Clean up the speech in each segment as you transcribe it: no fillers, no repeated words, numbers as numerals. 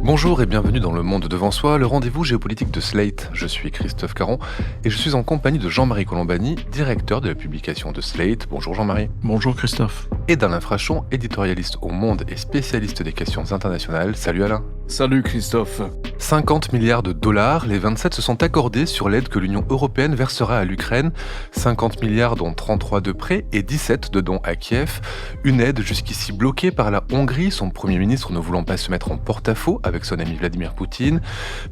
Bonjour et bienvenue dans Le Monde Devant Soi, le rendez-vous géopolitique de Slate. Je suis Christophe Caron et je suis en compagnie de Jean-Marie Colombani, directeur de la publication de Slate. Bonjour Jean-Marie. Bonjour Christophe. Et d'Alain Frachon, éditorialiste au Monde et spécialiste des questions internationales. Salut Alain. Salut Christophe. 50 milliards de dollars, les 27 se sont accordés sur l'aide que l'Union européenne versera à l'Ukraine. 50 milliards dont 33 de prêts et 17 de dons à Kiev. Une aide jusqu'ici bloquée par la Hongrie, son Premier ministre ne voulant pas se mettre en porte-à-faux avec son ami Vladimir Poutine.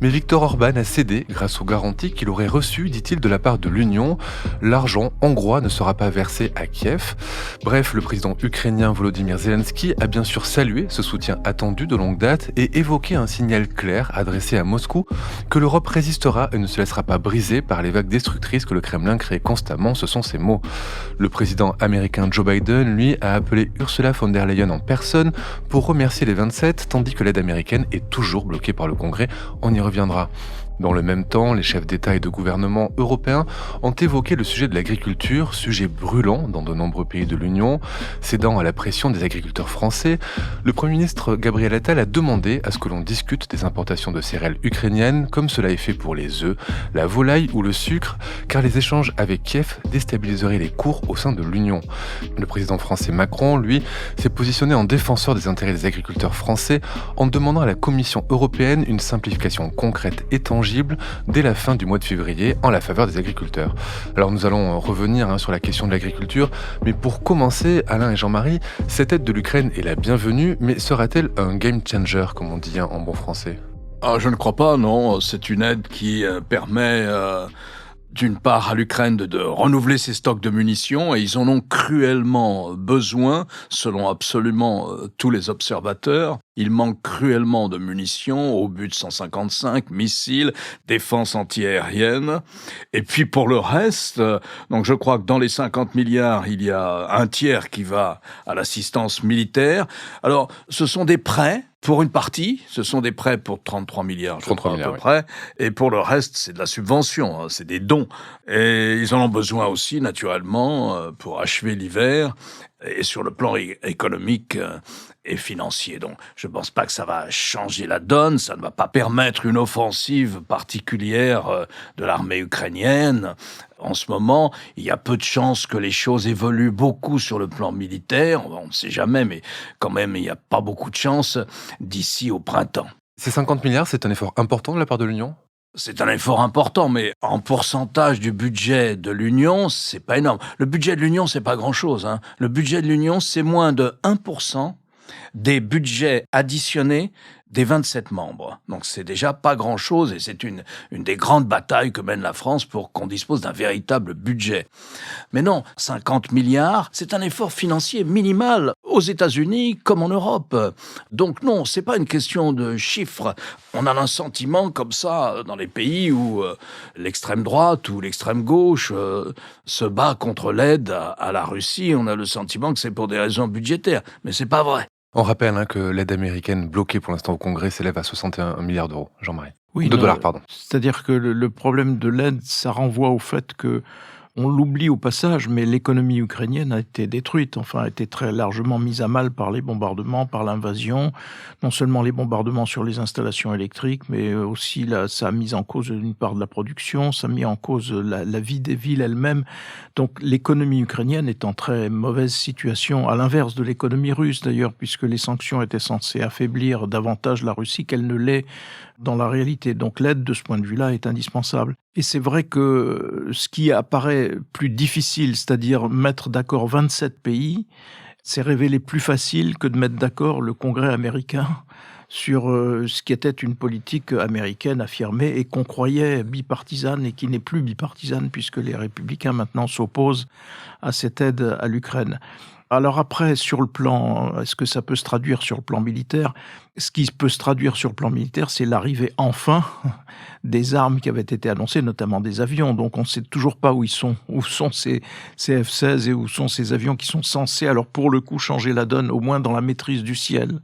Mais Viktor Orban a cédé grâce aux garanties qu'il aurait reçues, dit-il, de la part de l'Union. L'argent hongrois ne sera pas versé à Kiev. Bref, le président ukrainien Volodymyr Zelensky a bien sûr salué ce soutien attendu de longue date et évoqué un signal clair adressé à Moscou que l'Europe résistera et ne se laissera pas briser par les vagues destructrices que le Kremlin crée constamment, ce sont ses mots. Le président américain Joe Biden, lui, a appelé Ursula von der Leyen en personne pour remercier les 27, tandis que l'aide américaine est toujours bloquée par le Congrès. On y reviendra. Dans le même temps, les chefs d'État et de gouvernement européens ont évoqué le sujet de l'agriculture, sujet brûlant dans de nombreux pays de l'Union. Cédant à la pression des agriculteurs français, le Premier ministre Gabriel Attal a demandé à ce que l'on discute des importations de céréales ukrainiennes, comme cela est fait pour les œufs, la volaille ou le sucre, car les échanges avec Kiev déstabiliseraient les cours au sein de l'Union. Le président français Macron, lui, s'est positionné en défenseur des intérêts des agriculteurs français en demandant à la Commission européenne une simplification concrète et tangible dès la fin du mois de février en la faveur des agriculteurs. Alors nous allons revenir sur la question de l'agriculture, mais pour commencer, Alain et Jean-Marie, cette aide de l'Ukraine est la bienvenue, mais sera-t-elle un game changer, comme on dit en bon français ? Je ne crois pas, non. C'est une aide qui permet d'une part à l'Ukraine de renouveler ses stocks de munitions, et ils en ont cruellement besoin, selon absolument tous les observateurs. Il manque cruellement de munitions, obus 155, missiles, défense antiaérienne. Et puis pour le reste, donc je crois que dans les 50 milliards, il y a un tiers qui va à l'assistance militaire. Alors, ce sont des prêts. Pour une partie, ce sont des prêts pour 33 milliards, je crois, à peu près. Et pour le reste, c'est de la subvention, c'est des dons. Et ils en ont besoin aussi, naturellement, pour achever l'hiver, et sur le plan économique et financier. Donc, je ne pense pas que ça va changer la donne, ça ne va pas permettre une offensive particulière de l'armée ukrainienne. En ce moment, il y a peu de chances que les choses évoluent beaucoup sur le plan militaire. On ne sait jamais, mais quand même, il n'y a pas beaucoup de chances d'ici au printemps. Ces 50 milliards, c'est un effort important de la part de l'Union ? C'est un effort important, mais en pourcentage du budget de l'Union, c'est pas énorme. Le budget de l'Union, c'est pas grand-chose. Le budget de l'Union, c'est moins de 1% des budgets additionnés des 27 membres. Donc c'est déjà pas grand-chose, et c'est une des grandes batailles que mène la France pour qu'on dispose d'un véritable budget. Mais non, 50 milliards, c'est un effort financier minimal aux États-Unis comme en Europe. Donc non, c'est pas une question de chiffres. On a un sentiment comme ça dans les pays où l'extrême droite ou l'extrême gauche se bat contre l'aide à la Russie. On a le sentiment que c'est pour des raisons budgétaires, mais c'est pas vrai. On rappelle que l'aide américaine bloquée pour l'instant au Congrès s'élève à 61 milliards d'euros. Jean-Marie. Oui, dollars, pardon. C'est-à-dire que le problème de l'aide, ça renvoie au fait que on l'oublie au passage, mais l'économie ukrainienne a été détruite, a été très largement mise à mal par les bombardements, par l'invasion. Non seulement les bombardements sur les installations électriques, mais aussi ça a mis en cause une part de la production, ça a mis en cause la vie des villes elles-mêmes. Donc l'économie ukrainienne est en très mauvaise situation, à l'inverse de l'économie russe d'ailleurs, puisque les sanctions étaient censées affaiblir davantage la Russie qu'elle ne l'est dans la réalité. Donc l'aide de ce point de vue-là est indispensable. Et c'est vrai que ce qui apparaît plus difficile, c'est-à-dire mettre d'accord 27 pays, c'est révélé plus facile que de mettre d'accord le Congrès américain sur ce qui était une politique américaine affirmée et qu'on croyait bipartisane et qui n'est plus bipartisane puisque les républicains maintenant s'opposent à cette aide à l'Ukraine. Alors après, sur le plan, est-ce que ça peut se traduire sur le plan militaire ? Ce qui peut se traduire sur le plan militaire, c'est l'arrivée enfin des armes qui avaient été annoncées, notamment des avions. Donc on ne sait toujours pas où ils sont, où sont ces F-16 et où sont ces avions qui sont censés, alors pour le coup, changer la donne, au moins dans la maîtrise du ciel.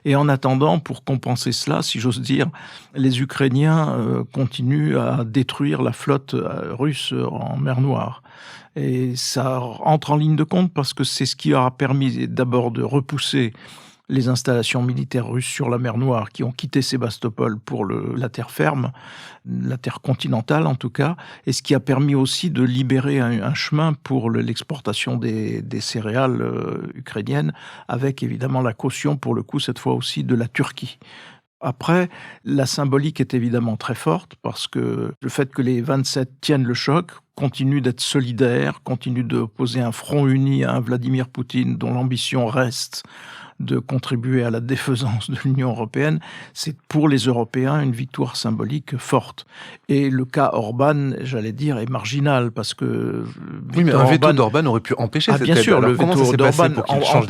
Et en attendant, pour compenser cela, si j'ose dire, les Ukrainiens continuent à détruire la flotte russe en mer Noire. Et ça entre en ligne de compte parce que c'est ce qui aura permis d'abord de repousser les installations militaires russes sur la mer Noire, qui ont quitté Sébastopol pour la terre ferme, la terre continentale en tout cas, et ce qui a permis aussi de libérer un chemin pour l'exportation des céréales ukrainiennes, avec évidemment la caution, pour le coup, cette fois aussi, de la Turquie. Après, la symbolique est évidemment très forte parce que le fait que les 27 tiennent le choc, continuent d'être solidaires, continuent de poser un front uni à un Vladimir Poutine dont l'ambition reste de contribuer à la défaisance de l'Union européenne, c'est pour les Européens une victoire symbolique forte. Et le cas Orban, j'allais dire, est marginal parce que... Oui, mais un veto d'Orban aurait pu empêcher cette aide. Bien sûr, alors, le veto d'Orban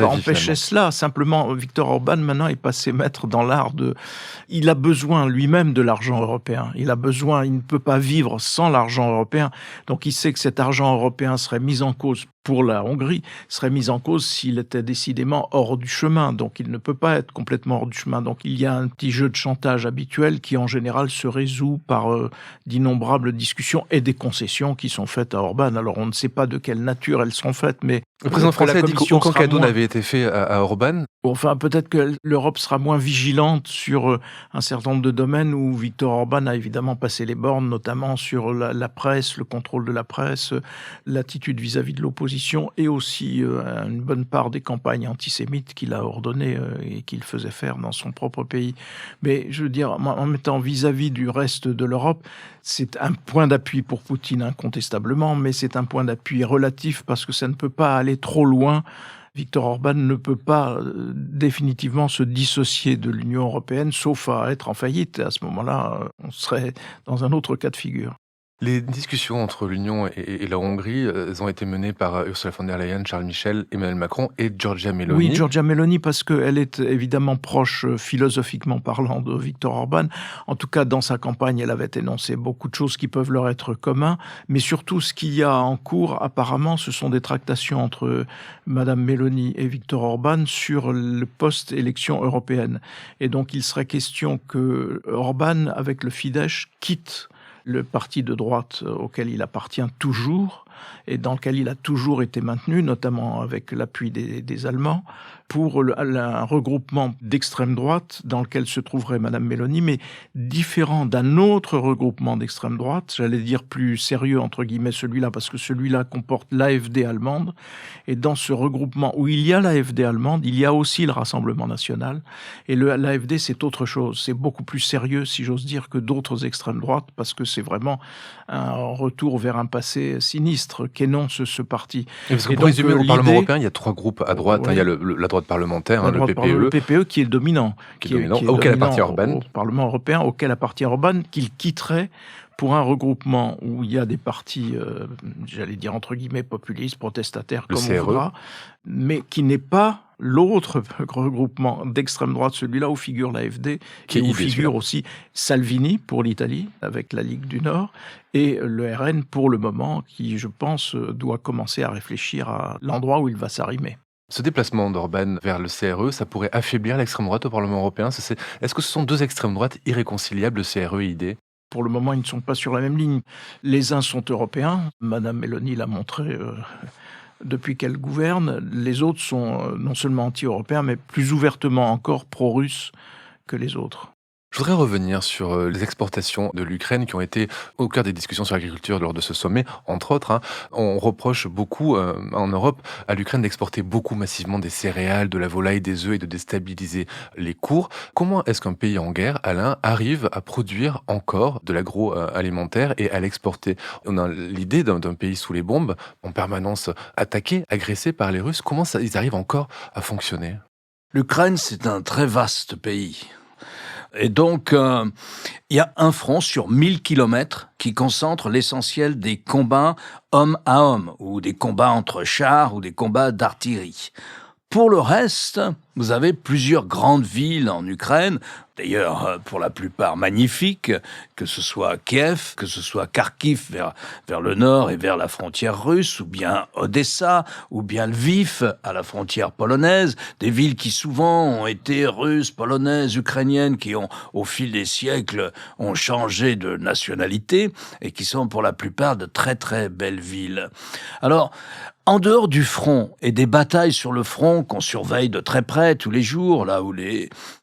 empêchait cela. Simplement, Viktor Orban, maintenant, est passé maître dans l'art de... Il a besoin lui-même de l'argent européen. Il ne peut pas vivre sans l'argent européen. Donc il sait que cet argent européen serait mis en cause pour la Hongrie, serait mis en cause s'il était décidément hors du chemin. Donc il ne peut pas être complètement hors du chemin. Donc il y a un petit jeu de chantage habituel qui en général se résout par d'innombrables discussions et des concessions qui sont faites à Orban. Alors on ne sait pas de quelle nature elles sont faites, mais... Le président français a dit qu'aucun cadeau n'avait été fait à Orban. Enfin, peut-être que l'Europe sera moins vigilante sur un certain nombre de domaines où Viktor Orban a évidemment passé les bornes, notamment sur la presse, le contrôle de la presse, l'attitude vis-à-vis de l'opposition et aussi une bonne part des campagnes antisémites qu'il a ordonnées et qu'il faisait faire dans son propre pays. Mais je veux dire, en mettant vis-à-vis du reste de l'Europe, c'est un point d'appui pour Poutine incontestablement, mais c'est un point d'appui relatif parce que ça ne peut pas aller trop loin. Viktor Orban ne peut pas définitivement se dissocier de l'Union européenne, sauf à être en faillite. Et à ce moment-là, on serait dans un autre cas de figure. Les discussions entre l'Union et la Hongrie, elles ont été menées par Ursula von der Leyen, Charles Michel, Emmanuel Macron et Giorgia Meloni. Oui, Giorgia Meloni, parce qu'elle est évidemment proche, philosophiquement parlant, de Viktor Orban. En tout cas, dans sa campagne, elle avait énoncé beaucoup de choses qui peuvent leur être communs. Mais surtout, ce qu'il y a en cours, apparemment, ce sont des tractations entre Madame Meloni et Viktor Orban sur le post-élection européenne. Et donc, il serait question que Orban, avec le Fidesz, quitte le parti de droite auquel il appartient toujours et dans lequel il a toujours été maintenu, notamment avec l'appui des Allemands, pour un regroupement d'extrême droite dans lequel se trouverait Madame Meloni, mais différent d'un autre regroupement d'extrême droite, j'allais dire plus sérieux entre guillemets celui-là, parce que celui-là comporte l'AfD allemande, et dans ce regroupement où il y a l'AfD allemande, il y a aussi le Rassemblement national, et l'AfD c'est autre chose, c'est beaucoup plus sérieux si j'ose dire que d'autres extrêmes droites, parce que c'est vraiment un retour vers un passé sinistre qu'énonce ce parti. Et parce que pour résumer, au Parlement européen, il y a trois groupes à droite, il y a la droite parlementaire, le PPE. Le PPE qui est le dominant. Auquel appartient Orban. Au Parlement européen, auquel appartient Orban, qu'il quitterait pour un regroupement où il y a des partis, j'allais dire entre guillemets, populistes, protestataires, comme on voudra, mais qui n'est pas l'autre regroupement d'extrême droite, celui-là où figure l'AfD, et où figure aussi Salvini pour l'Italie, avec la Ligue du Nord, et le RN pour le moment, qui, je pense, doit commencer à réfléchir à l'endroit où il va s'arrimer. Ce déplacement d'Orban vers le CRE, ça pourrait affaiblir l'extrême droite au Parlement européen. Est-ce que ce sont deux extrêmes droites irréconciliables, le CRE et ID ? Pour le moment, ils ne sont pas sur la même ligne. Les uns sont européens, Madame Meloni l'a montré depuis qu'elle gouverne. Les autres sont non seulement anti-européens, mais plus ouvertement encore pro-russes que les autres. Je voudrais revenir sur les exportations de l'Ukraine qui ont été au cœur des discussions sur l'agriculture lors de ce sommet, entre autres. On reproche beaucoup en Europe à l'Ukraine d'exporter beaucoup massivement des céréales, de la volaille, des œufs et de déstabiliser les cours. Comment est-ce qu'un pays en guerre, Alain, arrive à produire encore de l'agroalimentaire et à l'exporter ? On a l'idée d'un pays sous les bombes, en permanence attaqué, agressé par les Russes. Comment ils arrivent encore à fonctionner ? L'Ukraine, c'est un très vaste pays. Et donc, il y a un front sur 1000 kilomètres qui concentre l'essentiel des combats homme à homme, ou des combats entre chars, ou des combats d'artillerie. Pour le reste, vous avez plusieurs grandes villes en Ukraine, d'ailleurs pour la plupart magnifiques, que ce soit Kiev, que ce soit Kharkiv vers le nord et vers la frontière russe, ou bien Odessa, ou bien Lviv à la frontière polonaise, des villes qui souvent ont été russes, polonaises, ukrainiennes, qui ont au fil des siècles ont changé de nationalité et qui sont pour la plupart de très très belles villes. Alors, en dehors du front et des batailles sur le front qu'on surveille de très près, vrai tous les jours, là où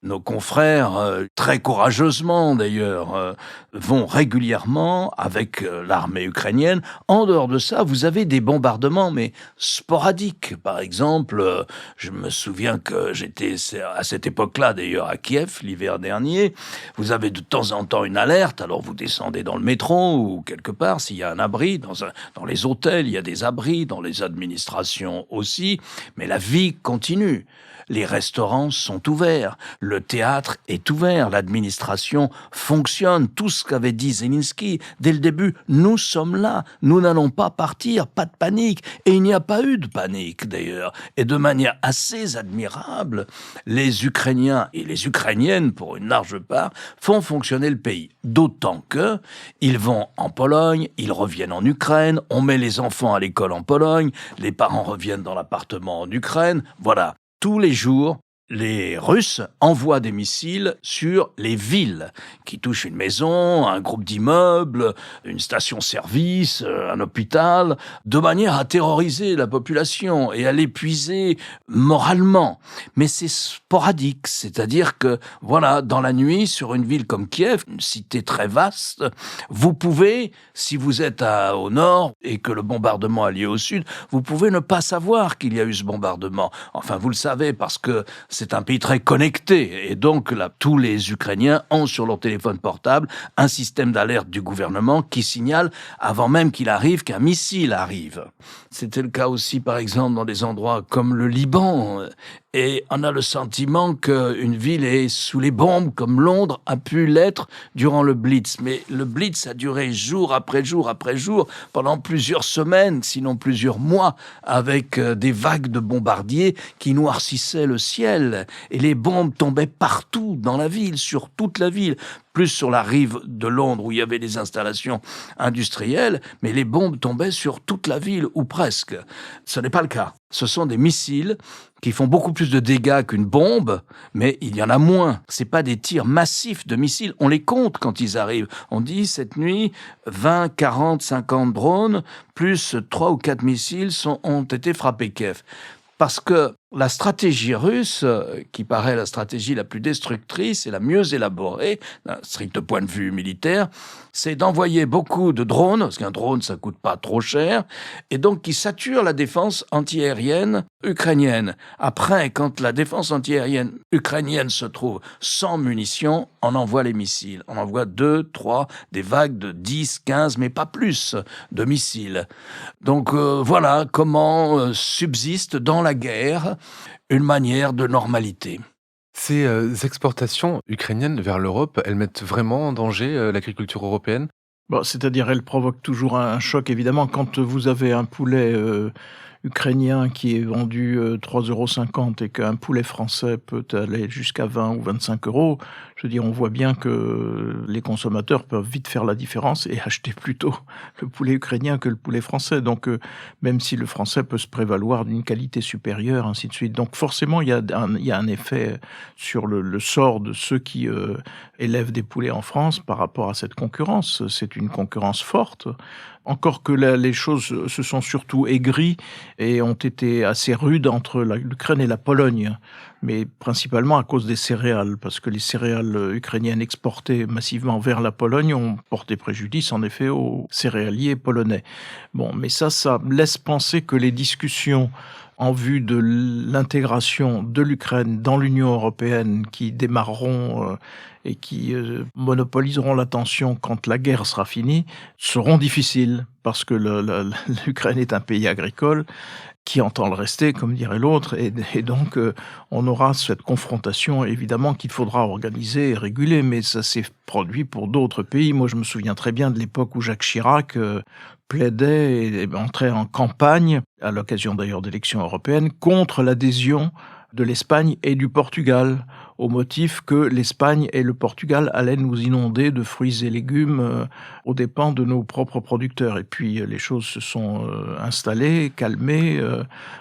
nos confrères, très courageusement d'ailleurs, vont régulièrement avec l'armée ukrainienne. En dehors de ça, vous avez des bombardements, mais sporadiques. Par exemple, je me souviens que j'étais à cette époque-là d'ailleurs à Kiev, l'hiver dernier. Vous avez de temps en temps une alerte, alors vous descendez dans le métro ou quelque part, s'il y a un abri, dans les hôtels, il y a des abris, dans les administrations aussi, mais la vie continue. Les restaurants sont ouverts, le théâtre est ouvert, l'administration fonctionne. Tout ce qu'avait dit Zelensky dès le début, nous sommes là, nous n'allons pas partir, pas de panique. Et il n'y a pas eu de panique d'ailleurs. Et de manière assez admirable, les Ukrainiens et les Ukrainiennes, pour une large part, font fonctionner le pays. D'autant que ils vont en Pologne, ils reviennent en Ukraine, on met les enfants à l'école en Pologne, les parents reviennent dans l'appartement en Ukraine, voilà. Tous les jours, les Russes envoient des missiles sur les villes qui touchent une maison, un groupe d'immeubles, une station-service, un hôpital, de manière à terroriser la population et à l'épuiser moralement. Mais c'est sporadique, c'est-à-dire que, voilà, dans la nuit, sur une ville comme Kiev, une cité très vaste, vous pouvez, si vous êtes au nord et que le bombardement a lieu au sud, vous pouvez ne pas savoir qu'il y a eu ce bombardement. Enfin, vous le savez parce que c'est un pays très connecté et donc là, tous les Ukrainiens ont sur leur téléphone portable un système d'alerte du gouvernement qui signale avant même qu'il arrive qu'un missile arrive. C'était le cas aussi par exemple dans des endroits comme le Liban et on a le sentiment qu'une ville est sous les bombes comme Londres a pu l'être durant le Blitz. Mais le Blitz a duré jour après jour après jour pendant plusieurs semaines, sinon plusieurs mois, avec des vagues de bombardiers qui noircissaient le ciel. Et les bombes tombaient partout dans la ville, sur toute la ville, plus sur la rive de Londres où il y avait des installations industrielles, mais les bombes tombaient sur toute la ville, ou presque. Ce n'est pas le cas. Ce sont des missiles qui font beaucoup plus de dégâts qu'une bombe, mais il y en a moins. C'est pas des tirs massifs de missiles. On les compte quand ils arrivent. On dit, cette nuit, 20, 40, 50 drones, plus 3 ou 4 missiles ont été frappés Kiev. Parce que la stratégie russe, qui paraît la stratégie la plus destructrice et la mieux élaborée, d'un strict point de vue militaire, c'est d'envoyer beaucoup de drones, parce qu'un drone, ça coûte pas trop cher, et donc qui sature la défense antiaérienne ukrainienne. Après, quand la défense antiaérienne ukrainienne se trouve sans munitions, on envoie les missiles. On envoie 2, 3, des vagues de 10, 15, mais pas plus de missiles. Donc voilà comment subsiste dans la guerre une manière de normalité. Ces exportations ukrainiennes vers l'Europe, elles mettent vraiment en danger l'agriculture européenne? Bon, c'est-à-dire, elles provoquent toujours un choc, évidemment. Quand vous avez un poulet ukrainien qui est vendu 3,50 € et qu'un poulet français peut aller jusqu'à 20 ou 25 €, je veux dire, on voit bien que les consommateurs peuvent vite faire la différence et acheter plutôt le poulet ukrainien que le poulet français. Donc, même si le français peut se prévaloir d'une qualité supérieure, ainsi de suite. Donc, forcément, il y a un effet sur le sort de ceux qui élèvent des poulets en France par rapport à cette concurrence. C'est une concurrence forte. Encore que les choses se sont surtout aigries et ont été assez rudes entre l'Ukraine et la Pologne, mais principalement à cause des céréales, parce que les céréales ukrainiennes exportées massivement vers la Pologne ont porté préjudice en effet aux céréaliers polonais. Bon, mais ça laisse penser que les discussions en vue de l'intégration de l'Ukraine dans l'Union européenne qui démarreront et qui monopoliseront l'attention quand la guerre sera finie, seront difficiles, parce que l'Ukraine est un pays agricole qui entend le rester, comme dirait l'autre, et donc on aura cette confrontation, évidemment, qu'il faudra organiser et réguler, mais ça s'est produit pour d'autres pays. Moi, je me souviens très bien de l'époque où Jacques Chirac plaidait et entrait en campagne, à l'occasion d'ailleurs d'élections européennes, contre l'adhésion de l'Espagne et du Portugal, au motif que l'Espagne et le Portugal allaient nous inonder de fruits et légumes aux dépens de nos propres producteurs. Et puis les choses se sont installées, calmées,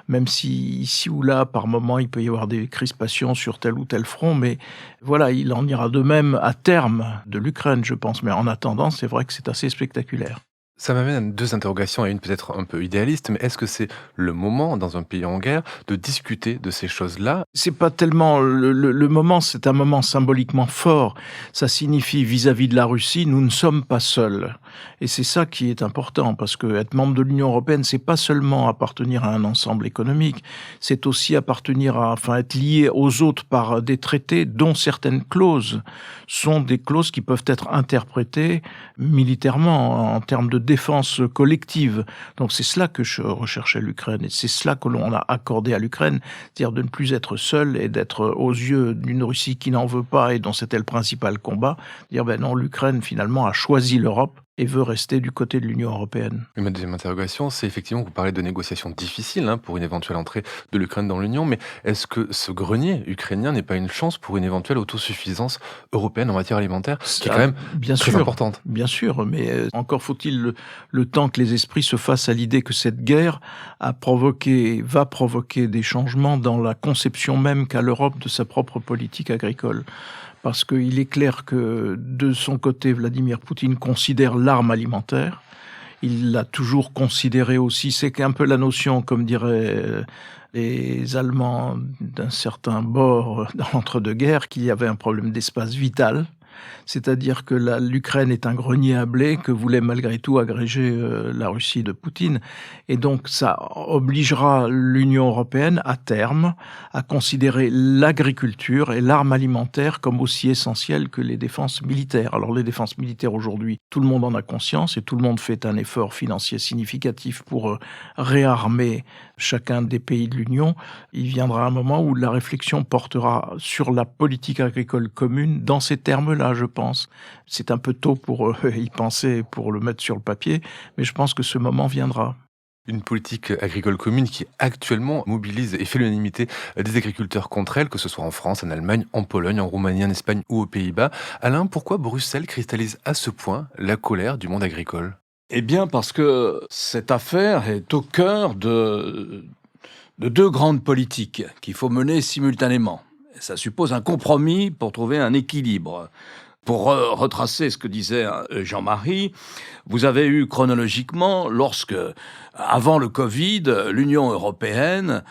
même si ici ou là, par moment, il peut y avoir des crispations sur tel ou tel front, mais voilà, il en ira de même à terme de l'Ukraine, je pense. Mais en attendant, c'est vrai que c'est assez spectaculaire. Ça m'amène à 2 interrogations, à une peut-être un peu idéaliste, mais est-ce que c'est le moment, dans un pays en guerre, de discuter de ces choses-là? C'est pas tellement le moment, c'est un moment symboliquement fort. Ça signifie vis-à-vis de la Russie, nous ne sommes pas seuls. Et c'est ça qui est important, parce que être membre de l'Union européenne, c'est pas seulement appartenir à un ensemble économique, c'est aussi appartenir à, enfin, être lié aux autres par des traités dont certaines clauses sont des clauses qui peuvent être interprétées militairement en termes de défense collective. Donc c'est cela que je recherchais l'Ukraine et c'est cela que l'on a accordé à l'Ukraine, c'est-à-dire de ne plus être seul et d'être aux yeux d'une Russie qui n'en veut pas et dont c'était le principal combat, dire ben non, l'Ukraine finalement a choisi l'Europe et veut rester du côté de l'Union européenne. Et ma deuxième interrogation, c'est effectivement, vous parlez de négociations difficiles pour une éventuelle entrée de l'Ukraine dans l'Union, mais est-ce que ce grenier ukrainien n'est pas une chance pour une éventuelle autosuffisance européenne en matière alimentaire, qui est quand même bien très sûr, importante? bien sûr, mais encore faut-il le temps que les esprits se fassent à l'idée que cette guerre va provoquer des changements dans la conception même qu'a l'Europe de sa propre politique agricole. Parce qu'il est clair que, de son côté, Vladimir Poutine considère l'arme alimentaire. Il l'a toujours considéré aussi, c'est un peu la notion, comme diraient les Allemands d'un certain bord dans l'entre-deux-guerres, qu'il y avait un problème d'espace vital. C'est-à-dire que l'Ukraine est un grenier à blé que voulait malgré tout agréger la Russie de Poutine. Et donc ça obligera l'Union européenne à terme à considérer l'agriculture et l'arme alimentaire comme aussi essentielles que les défenses militaires. Alors les défenses militaires aujourd'hui, tout le monde en a conscience et tout le monde fait un effort financier significatif pour réarmer chacun des pays de l'Union. Il viendra un moment où la réflexion portera sur la politique agricole commune dans ces termes-là, je pense. C'est un peu tôt pour y penser, pour le mettre sur le papier, mais je pense que ce moment viendra. Une politique agricole commune qui actuellement mobilise et fait l'unanimité des agriculteurs contre elle, que ce soit en France, en Allemagne, en Pologne, en Roumanie, en Espagne ou aux Pays-Bas. Alain, pourquoi Bruxelles cristallise à ce point la colère du monde agricole? Eh bien, parce que cette affaire est au cœur de deux grandes politiques qu'il faut mener simultanément. Et ça suppose un compromis pour trouver un équilibre. Pour retracer ce que disait Jean-Marie, vous avez eu chronologiquement, avant le Covid, l'Union européenne,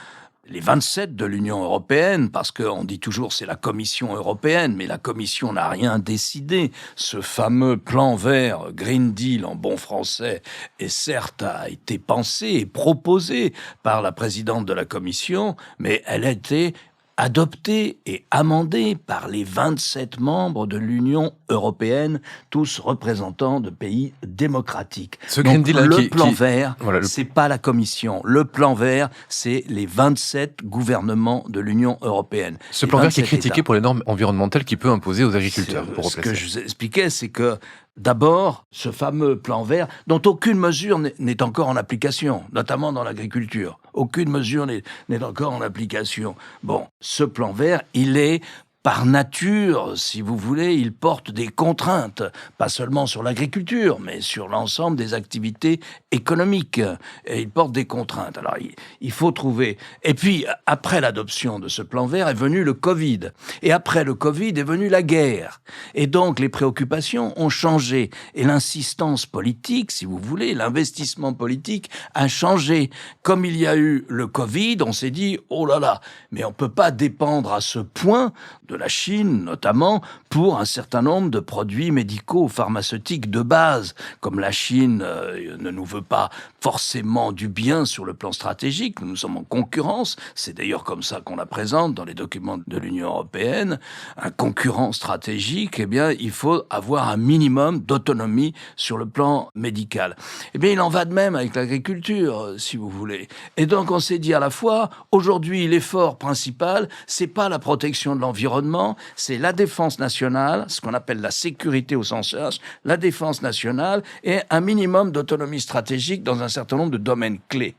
les 27 de l'Union européenne, parce qu'on dit toujours c'est la Commission européenne, mais la Commission n'a rien décidé. Ce fameux plan vert, Green Deal en bon français, est certes a été pensé et proposé par la présidente de la Commission, mais elle a été adopté et amendé par les 27 membres de l'Union européenne, tous représentants de pays démocratiques. Ce Green Deal, le plan vert, c'est pas la Commission. Le plan vert, c'est les 27 gouvernements de l'Union européenne. Ce plan vert qui est critiqué pour les normes environnementales qu'il peut imposer aux agriculteurs. Ce que je vous expliquais, c'est que d'abord, ce fameux plan vert, dont aucune mesure n'est encore en application, notamment dans l'agriculture. Aucune mesure n'est encore en application. Bon, ce plan vert, il est par nature, si vous voulez, il porte des contraintes, pas seulement sur l'agriculture, mais sur l'ensemble des activités économiques. Et il porte des contraintes. Alors, il faut trouver... Et puis, après l'adoption de ce plan vert est venu le Covid. Et après le Covid est venue la guerre. Et donc, les préoccupations ont changé. Et l'insistance politique, si vous voulez, l'investissement politique a changé. Comme il y a eu le Covid, on s'est dit, oh là là, mais on peut pas dépendre à ce point de la Chine, notamment, pour un certain nombre de produits médicaux, pharmaceutiques de base. Comme la Chine ne nous veut pas forcément du bien sur le plan stratégique, nous sommes en concurrence, c'est d'ailleurs comme ça qu'on la présente dans les documents de l'Union européenne, un concurrent stratégique, eh bien, il faut avoir un minimum d'autonomie sur le plan médical. Eh bien, il en va de même avec l'agriculture, si vous voulez. Et donc, on s'est dit à la fois, aujourd'hui, l'effort principal, c'est pas la protection de l'environnement, c'est la défense nationale, ce qu'on appelle la sécurité au sens large, la défense nationale et un minimum d'autonomie stratégique dans un certain nombre de domaines clés,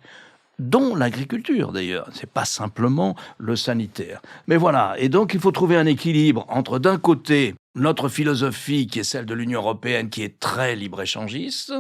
dont l'agriculture d'ailleurs, c'est pas simplement le sanitaire. Mais voilà, et donc il faut trouver un équilibre entre d'un côté notre philosophie qui est celle de l'Union européenne qui est très libre-échangiste,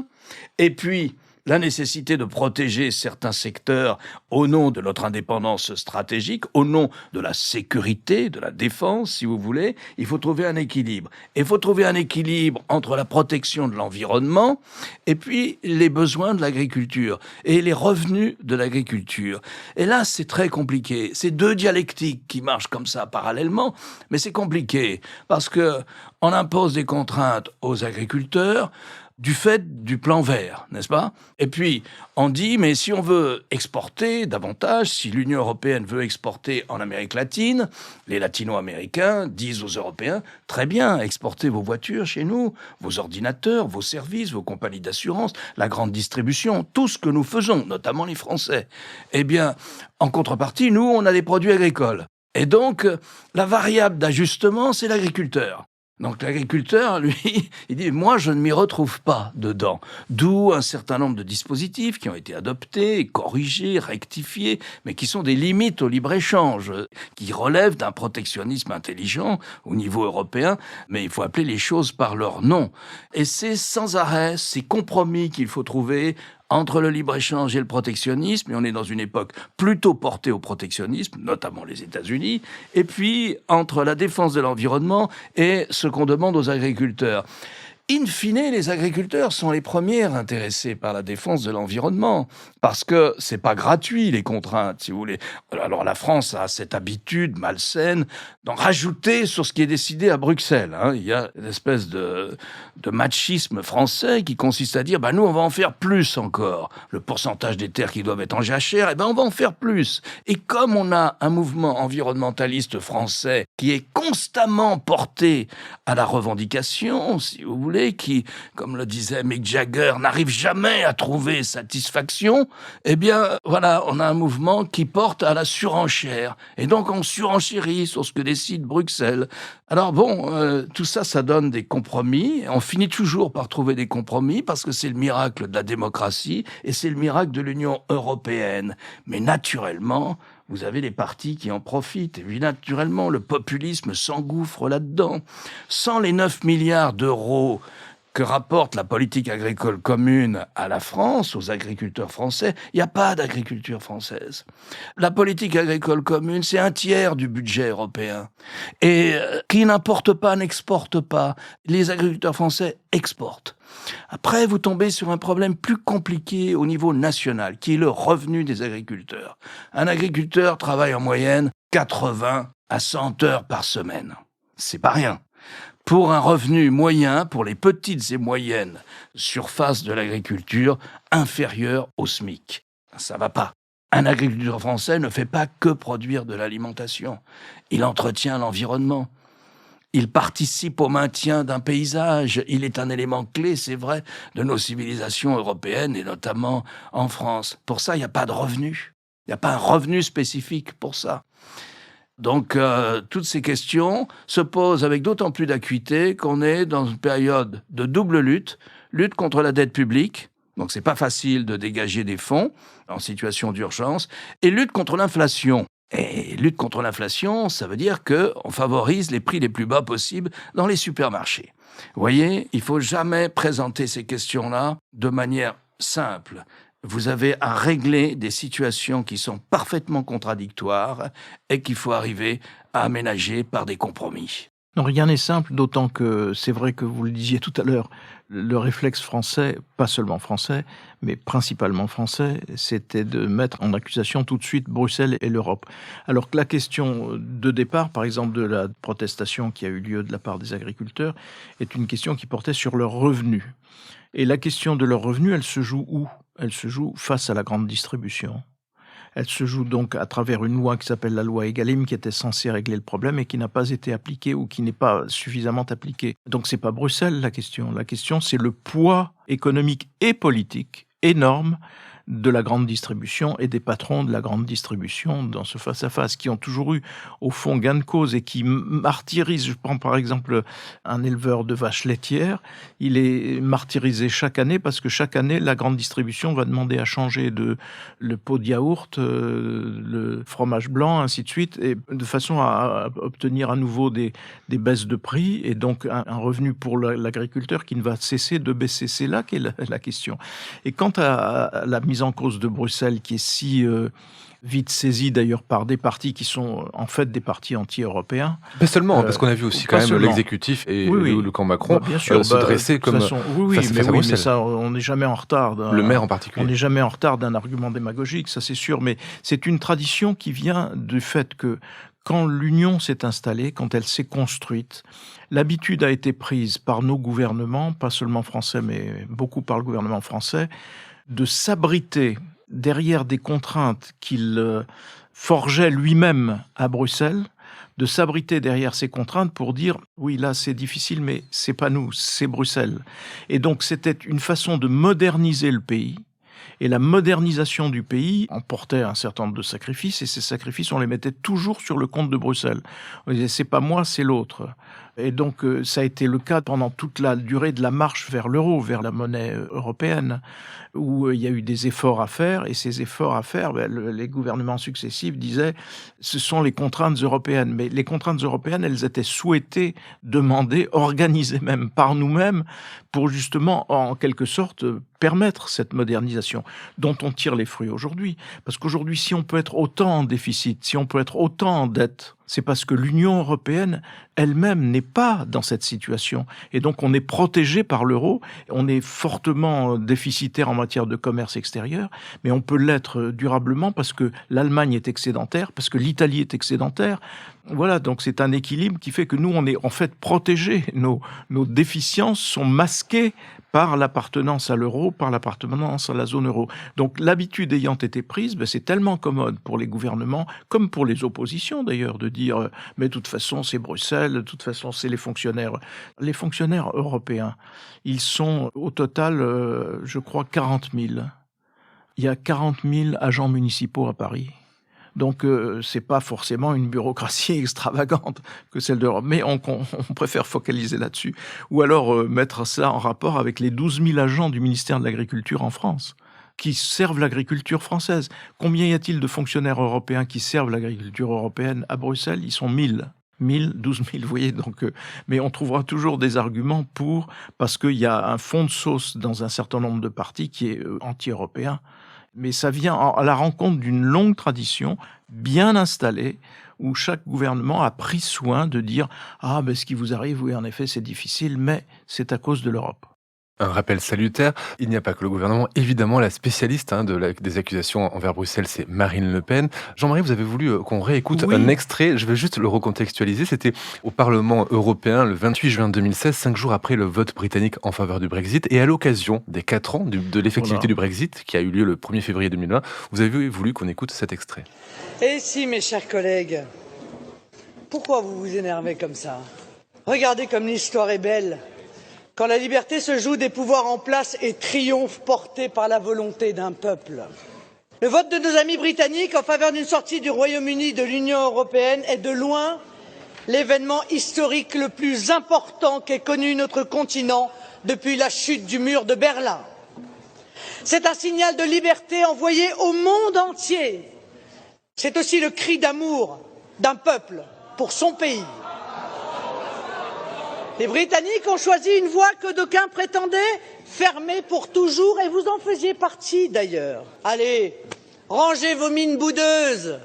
et puis la nécessité de protéger certains secteurs au nom de notre indépendance stratégique, au nom de la sécurité, de la défense, si vous voulez. Il faut trouver un équilibre. Et il faut trouver un équilibre entre la protection de l'environnement et puis les besoins de l'agriculture et les revenus de l'agriculture. Et là, c'est très compliqué. C'est deux dialectiques qui marchent comme ça parallèlement, mais c'est compliqué parce que on impose des contraintes aux agriculteurs du fait du plan vert, n'est-ce pas? Et puis, on dit, mais si on veut exporter davantage, si l'Union européenne veut exporter en Amérique latine, les latino-américains disent aux Européens, très bien, exportez vos voitures chez nous, vos ordinateurs, vos services, vos compagnies d'assurance, la grande distribution, tout ce que nous faisons, notamment les Français. Eh bien, en contrepartie, nous, on a des produits agricoles. Et donc, la variable d'ajustement, c'est l'agriculteur. Donc l'agriculteur, lui, il dit « moi, je ne m'y retrouve pas dedans ». D'où un certain nombre de dispositifs qui ont été adoptés, corrigés, rectifiés, mais qui sont des limites au libre-échange, qui relèvent d'un protectionnisme intelligent au niveau européen, mais il faut appeler les choses par leur nom. Et c'est sans arrêt ces compromis qu'il faut trouver entre le libre-échange et le protectionnisme, et on est dans une époque plutôt portée au protectionnisme, notamment les États-Unis, et puis entre la défense de l'environnement et ce qu'on demande aux agriculteurs. In fine, les agriculteurs sont les premiers intéressés par la défense de l'environnement, parce que c'est pas gratuit, les contraintes, si vous voulez. Alors la France a cette habitude malsaine d'en rajouter sur ce qui est décidé à Bruxelles. Il y a une espèce de machisme français qui consiste à dire, nous, on va en faire plus encore. Le pourcentage des terres qui doivent être en jachère, on va en faire plus. Et comme on a un mouvement environnementaliste français qui est constamment porté à la revendication, si vous voulez, qui, comme le disait Mick Jagger, n'arrive jamais à trouver satisfaction, voilà, on a un mouvement qui porte à la surenchère. Et donc, on surenchérit sur ce que décide Bruxelles. Alors tout ça, ça donne des compromis. On finit toujours par trouver des compromis parce que c'est le miracle de la démocratie et c'est le miracle de l'Union européenne. Mais naturellement, vous avez les partis qui en profitent. Et puis naturellement, le populisme s'engouffre là-dedans. Sans les 9 milliards d'euros que rapporte la politique agricole commune à la France, aux agriculteurs français, il n'y a pas d'agriculture française. La politique agricole commune, c'est un tiers du budget européen. Et qui n'importe pas, n'exporte pas. Les agriculteurs français exportent. Après, vous tombez sur un problème plus compliqué au niveau national, qui est le revenu des agriculteurs. Un agriculteur travaille en moyenne 80 à 100 heures par semaine. C'est pas rien. Pour un revenu moyen, pour les petites et moyennes surfaces de l'agriculture, inférieur au SMIC. Ça va pas. Un agriculteur français ne fait pas que produire de l'alimentation. Il entretient l'environnement. Il participe au maintien d'un paysage. Il est un élément clé, c'est vrai, de nos civilisations européennes et notamment en France. Pour ça, il n'y a pas de revenu. Il n'y a pas un revenu spécifique pour ça. Donc, toutes ces questions se posent avec d'autant plus d'acuité qu'on est dans une période de double lutte contre la dette publique, donc c'est pas facile de dégager des fonds en situation d'urgence, et lutte contre l'inflation. Et lutte contre l'inflation, ça veut dire qu'on favorise les prix les plus bas possibles dans les supermarchés. Vous voyez, il faut jamais présenter ces questions-là de manière simple. Vous avez à régler des situations qui sont parfaitement contradictoires et qu'il faut arriver à aménager par des compromis. Non, rien n'est simple, d'autant que c'est vrai que vous le disiez tout à l'heure, le réflexe français, pas seulement français, mais principalement français, c'était de mettre en accusation tout de suite Bruxelles et l'Europe. Alors que la question de départ, par exemple de la protestation qui a eu lieu de la part des agriculteurs, est une question qui portait sur leurs revenus. Et la question de leurs revenus, elle se joue où ? Elle se joue face à la grande distribution. Elle se joue donc à travers une loi qui s'appelle la loi Egalim, qui était censée régler le problème et qui n'a pas été appliquée ou qui n'est pas suffisamment appliquée. Donc c'est pas Bruxelles la question. La question, c'est le poids économique et politique énorme de la grande distribution et des patrons de la grande distribution dans ce face-à-face, qui ont toujours eu, au fond, gain de cause et qui martyrisent. Je prends par exemple un éleveur de vaches laitières. Il est martyrisé chaque année parce que chaque année, la grande distribution va demander à changer le pot de yaourt, le fromage blanc, ainsi de suite, et de façon à obtenir à nouveau des baisses de prix et donc un revenu pour l'agriculteur qui ne va cesser de baisser. C'est là qu'est la question. Et quant à la mise en cause de Bruxelles, qui est si vite saisie d'ailleurs par des partis qui sont en fait des partis anti-européens. Pas seulement, parce qu'on a vu aussi quand même l'exécutif et le camp Macron se dresser comme face à Bruxelles. Mais ça, on n'est jamais en retard. Le maire en particulier. On n'est jamais en retard d'un argument démagogique, ça c'est sûr. Mais c'est une tradition qui vient du fait que quand l'Union s'est installée, quand elle s'est construite, l'habitude a été prise par nos gouvernements, pas seulement français, mais beaucoup par le gouvernement français, de s'abriter derrière des contraintes qu'il forgeait lui-même à Bruxelles, de s'abriter derrière ces contraintes pour dire « oui, là, c'est difficile, mais c'est pas nous, c'est Bruxelles ». Et donc, c'était une façon de moderniser le pays. Et la modernisation du pays emportait un certain nombre de sacrifices, et ces sacrifices, on les mettait toujours sur le compte de Bruxelles. On disait, c'est pas moi, c'est l'autre. Et donc, ça a été le cas pendant toute la durée de la marche vers l'euro, vers la monnaie européenne, où il y a eu des efforts à faire, et ces efforts à faire, les gouvernements successifs disaient, ce sont les contraintes européennes. Mais les contraintes européennes, elles étaient souhaitées, demandées, organisées même par nous-mêmes, pour justement, en quelque sorte, permettre cette modernisation dont on tire les fruits aujourd'hui. Parce qu'aujourd'hui, si on peut être autant en déficit, si on peut être autant en dette, c'est parce que l'Union européenne elle-même n'est pas dans cette situation. Et donc on est protégé par l'euro, on est fortement déficitaire en matière de commerce extérieur, mais on peut l'être durablement parce que l'Allemagne est excédentaire, parce que l'Italie est excédentaire. Voilà, donc c'est un équilibre qui fait que nous, on est en fait protégés. Nos déficiences sont masquées par l'appartenance à l'euro, par l'appartenance à la zone euro. Donc l'habitude ayant été prise, c'est tellement commode pour les gouvernements, comme pour les oppositions d'ailleurs, de dire « mais de toute façon c'est Bruxelles, de toute façon c'est les fonctionnaires ». Les fonctionnaires européens, ils sont au total, je crois, 40 000. Il y a 40 000 agents municipaux à Paris. Donc, c'est pas forcément une bureaucratie extravagante que celle d'Europe, mais on préfère focaliser là-dessus. Ou alors mettre ça en rapport avec les 12 000 agents du ministère de l'Agriculture en France, qui servent l'agriculture française. Combien y a-t-il de fonctionnaires européens qui servent l'agriculture européenne à Bruxelles? Ils sont 1000. 12 000, vous voyez, donc, mais on trouvera toujours des arguments parce qu'il y a un fond de sauce dans un certain nombre de partis qui est anti-européen. Mais ça vient à la rencontre d'une longue tradition bien installée où chaque gouvernement a pris soin de dire « Ah, mais ce qui vous arrive, oui, en effet, c'est difficile, mais c'est à cause de l'Europe ». Un rappel salutaire, il n'y a pas que le gouvernement, évidemment la spécialiste des accusations envers Bruxelles, c'est Marine Le Pen. Jean-Marie, vous avez voulu qu'on réécoute un extrait, je vais juste le recontextualiser, c'était au Parlement européen le 28 juin 2016, 5 jours après le vote britannique en faveur du Brexit, et à l'occasion des 4 ans de l'effectivité du Brexit, qui a eu lieu le 1er février 2020, vous avez voulu qu'on écoute cet extrait. Et si, mes chers collègues, pourquoi vous vous énervez comme ça? Regardez comme l'histoire est belle. Quand la liberté se joue des pouvoirs en place et triomphe porté par la volonté d'un peuple. Le vote de nos amis britanniques en faveur d'une sortie du Royaume-Uni de l'Union européenne est de loin l'événement historique le plus important qu'ait connu notre continent depuis la chute du mur de Berlin. C'est un signal de liberté envoyé au monde entier. C'est aussi le cri d'amour d'un peuple pour son pays. Les Britanniques ont choisi une voie que d'aucuns prétendaient fermer pour toujours, et vous en faisiez partie d'ailleurs. Allez, rangez vos mines boudeuses,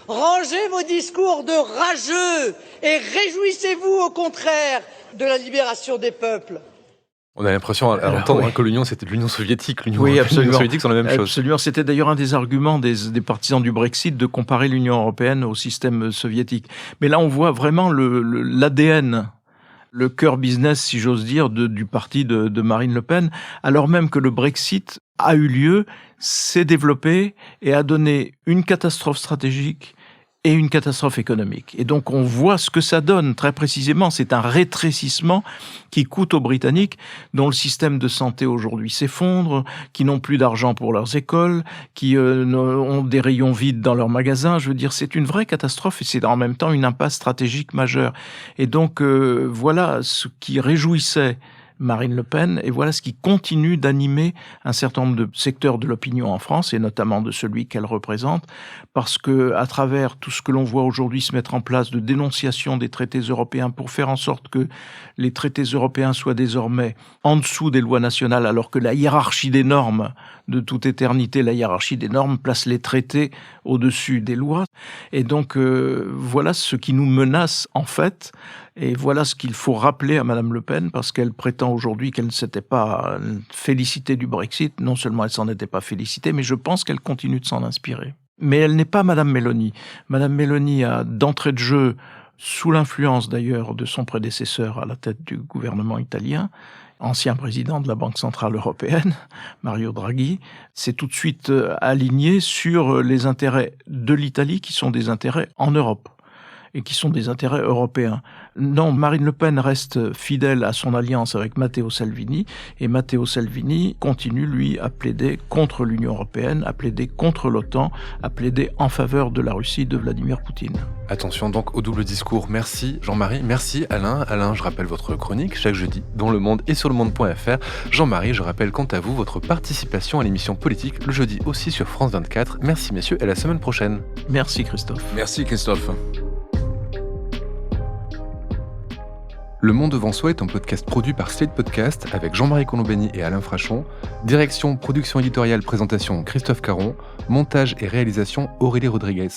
rangez vos discours de rageux et réjouissez-vous au contraire de la libération des peuples. On a l'impression à l'entendre que l'Union, c'était l'Union soviétique. L'Union soviétique sont la même chose. Absolument. C'était d'ailleurs un des arguments des partisans du Brexit de comparer l'Union européenne au système soviétique. Mais là, on voit vraiment l'ADN, le cœur business, si j'ose dire, du parti de Marine Le Pen, alors même que le Brexit a eu lieu, s'est développé et a donné une catastrophe stratégique et une catastrophe économique. Et donc on voit ce que ça donne très précisément. C'est un rétrécissement qui coûte aux Britanniques, dont le système de santé aujourd'hui s'effondre, qui n'ont plus d'argent pour leurs écoles, qui ont des rayons vides dans leurs magasins. Je veux dire, c'est une vraie catastrophe et c'est en même temps une impasse stratégique majeure. Et donc voilà ce qui réjouissait Marine Le Pen, et voilà ce qui continue d'animer un certain nombre de secteurs de l'opinion en France, et notamment de celui qu'elle représente, parce que à travers tout ce que l'on voit aujourd'hui se mettre en place de dénonciation des traités européens pour faire en sorte que les traités européens soient désormais en dessous des lois nationales, alors que la hiérarchie des normes, de toute éternité, la hiérarchie des normes place les traités au-dessus des lois. Et donc voilà ce qui nous menace en fait. Et voilà ce qu'il faut rappeler à Madame Le Pen, parce qu'elle prétend aujourd'hui qu'elle ne s'était pas félicitée du Brexit. Non seulement elle s'en était pas félicitée, mais je pense qu'elle continue de s'en inspirer. Mais elle n'est pas Madame Meloni. Madame Meloni a d'entrée de jeu, sous l'influence d'ailleurs de son prédécesseur à la tête du gouvernement italien, ancien président de la Banque centrale européenne, Mario Draghi, s'est tout de suite aligné sur les intérêts de l'Italie qui sont des intérêts en Europe et qui sont des intérêts européens. Non, Marine Le Pen reste fidèle à son alliance avec Matteo Salvini, et Matteo Salvini continue, lui, à plaider contre l'Union européenne, à plaider contre l'OTAN, à plaider en faveur de la Russie de Vladimir Poutine. Attention donc au double discours. Merci Jean-Marie, merci Alain. Alain, je rappelle votre chronique chaque jeudi dans Le Monde et sur lemonde.fr. Jean-Marie, je rappelle quant à vous votre participation à l'émission politique le jeudi aussi sur France 24. Merci messieurs et à la semaine prochaine. Merci Christophe. Merci Christophe. Le Monde devant soi est un podcast produit par Slate Podcast avec Jean-Marie Colombani et Alain Frachon. Direction, production éditoriale, présentation Christophe Caron. Montage et réalisation Aurélie Rodriguez.